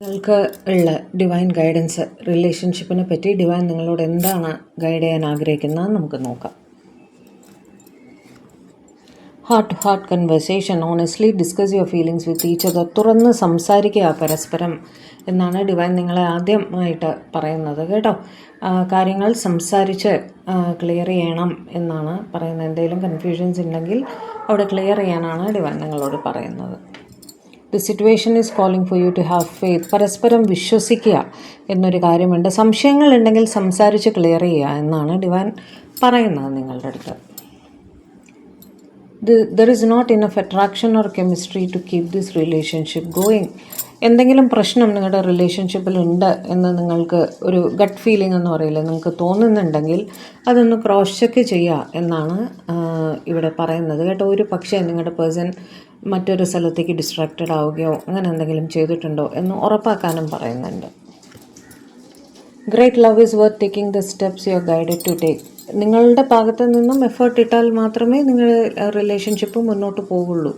നിങ്ങൾക്ക് ഉള്ള divine guidance റിലേഷൻഷിപ്പിനെ പറ്റി ഡിവൈൻ നിങ്ങളോട് എന്താണ് ഗൈഡ് ചെയ്യാൻ ആഗ്രഹിക്കുന്നത് നമുക്ക് നോക്കാം. Heart to heart conversation, honestly discuss your feelings with each other. തുറന്ന് സംസാരിക്കുക പരസ്പരം എന്നാണ് ഡിവൈൻ നിങ്ങളെ ആദ്യമായിട്ട് പറയുന്നത് കേട്ടോ. കാര്യങ്ങൾ സംസാരിച്ച് ക്ലിയർ ചെയ്യണം എന്നാണ് പറയുന്നത്. എന്തെങ്കിലും കൺഫ്യൂഷൻസ് ഉണ്ടെങ്കിൽ അവിടെ ക്ലിയർ ചെയ്യാനാണ് ഡിവൈൻ നിങ്ങളോട് പറയുന്നത്. The situation is calling for you to have faith. പരസ്പരം വിശ്വസിക്കുക എന്നൊരു കാര്യമുണ്ട്. സംശയങ്ങളുണ്ടെങ്കിൽ സംസാരിച്ച് ക്ലിയർ ചെയ്യുക എന്നാണ് ഡിവൈൻ പറയുന്നത് നിങ്ങളുടെ അടുത്ത്. There is not enough attraction or chemistry to keep this relationship going. എന്തെങ്കിലും പ്രശ്നം നിങ്ങളുടെ റിലേഷൻഷിപ്പിൽ ഉണ്ട് എന്ന് നിങ്ങൾക്ക് ഒരു ഗട്ട് ഫീലിംഗ് എന്ന് പറയില്ല, നിങ്ങൾക്ക് തോന്നുന്നുണ്ടെങ്കിൽ അതൊന്ന് ക്രോസ് ചെക്ക് ചെയ്യുക എന്നാണ് ഇവിടെ പറയുന്നത് കേട്ടോ. ഒരു പക്ഷേ നിങ്ങളുടെ പേഴ്സൺ മറ്റൊരു സ്ഥലത്തേക്ക് ഡിസ്ട്രാക്റ്റഡ് ആവുകയോ അങ്ങനെ എന്തെങ്കിലും ചെയ്തിട്ടുണ്ടോ എന്ന് ഉറപ്പാക്കാനും പറയുന്നുണ്ട്. Great love is worth taking the steps you are guided to take. നിങ്ങളുടെ ഭാഗത്തു നിന്നും എഫേർട്ട് ഇട്ടാൽ മാത്രമേ നിങ്ങളുടെ റിലേഷൻഷിപ്പ് മുന്നോട്ട് പോവുള്ളൂ.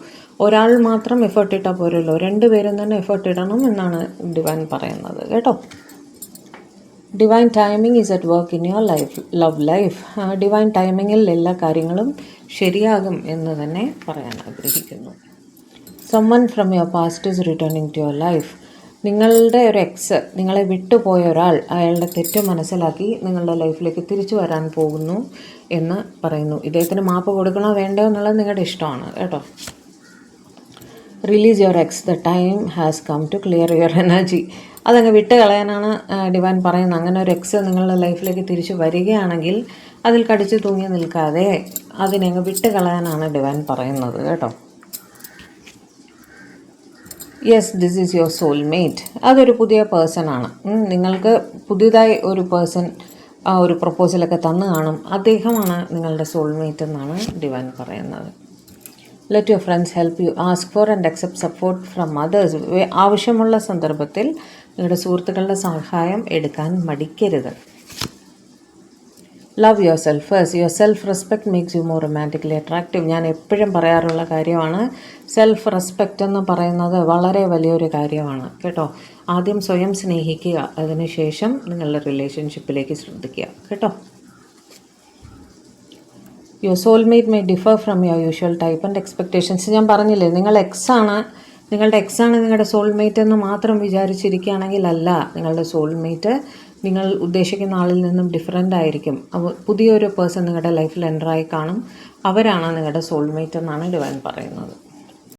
ഒരാൾ മാത്രം എഫേർട്ട് ഇട്ടാൽ പോരല്ലോ, രണ്ടുപേരും തന്നെ എഫേർട്ട് ഇടണം എന്നാണ് ഡിവൈൻ പറയുന്നത് കേട്ടോ. Divine timing is at work in your love life. Divine ടൈമിങ്ങിൽ എല്ലാ കാര്യങ്ങളും ശരിയാകും എന്ന് തന്നെ പറയാൻ ആഗ്രഹിക്കുന്നു. Someone from your past is returning to your life. നിങ്ങളുടെ ഒരു എക്സ്, നിങ്ങളെ വിട്ടുപോയ ഒരാൾ അയാളുടെ തെറ്റ് മനസ്സിലാക്കി നിങ്ങളുടെ ലൈഫിലേക്ക് തിരിച്ചു വരാൻ പോകുന്നു എന്ന് പറയുന്നു. ഇദ്ദേഹത്തിന് മാപ്പ് കൊടുക്കണോ വേണ്ടോ എന്നുള്ളത് നിങ്ങളുടെ ഇഷ്ടമാണ് കേട്ടോ. Release your ex, the time has come to clear your energy. അതങ്ങ് വിട്ട് കളയാനാണ് ഡിവൈൻ പറയുന്നത്. അങ്ങനെ ഒരു എക്സ് നിങ്ങളുടെ ലൈഫിലേക്ക് തിരിച്ചു വരികയാണെങ്കിൽ അതിൽ കടിച്ചു തൂങ്ങി നിൽക്കാതെ അതിനങ്ങ് വിട്ട് കളയാനാണ് ഡിവൈൻ പറയുന്നത് കേട്ടോ. Yes, this is your soulmate. അതൊരു പുതിയ പേഴ്സണാണ്. നിങ്ങൾക്ക് പുതിയതായി ഒരു പേഴ്സൺ ആ ഒരു പ്രപ്പോസലൊക്കെ തന്നു കാണും. അദ്ദേഹമാണ് നിങ്ങളുടെ സോൾമേറ്റ് എന്നാണ് ഡിവൈൻ പറയുന്നത്. Let your friends help you. Ask for and accept support from others. ആവശ്യമുള്ള സന്ദർഭത്തിൽ നിങ്ങളുടെ സുഹൃത്തുക്കളുടെ സഹായം എടുക്കാൻ മടിക്കരുത്. Love yourself first. Your self respect makes you more romantically attractive. ഞാൻ എപ്പോഴും പറയാറുള്ള കാര്യമാണ്, സെൽഫ് റെസ്പെക്റ്റ് എന്ന് പറയുന്നത് വളരെ വലിയൊരു കാര്യമാണ് കേട്ടോ. ആദ്യം സ്വയം സ്നേഹിക്കുക, അതിനുശേഷം നിങ്ങളുടെ റിലേഷൻഷിപ്പിലേക്ക് ശ്രദ്ധിക്കുക കേട്ടോ. Your soulmate may differ from your usual type and expectations. ഞാൻ പറഞ്ഞില്ലേ, നിങ്ങളുടെ എക്സാണ് നിങ്ങളുടെ സോൾമേറ്റ് എന്ന് മാത്രം വിചാരിച്ചിരിക്കുകയാണെങ്കിൽ അല്ല, നിങ്ങളുടെ സോൾമേറ്റ് നിങ്ങൾ ഉദ്ദേശിക്കുന്ന ആളിൽ നിന്നും ഡിഫറെൻ്റ് ആയിരിക്കും. അപ്പോൾ പുതിയൊരു പേഴ്സൺ നിങ്ങളുടെ ലൈഫിൽ എൻ്ററായി കാണും. അവരാണ് നിങ്ങളുടെ സോൾമേറ്റ് എന്നാണ് ഡിവൈൻ പറയുന്നത്.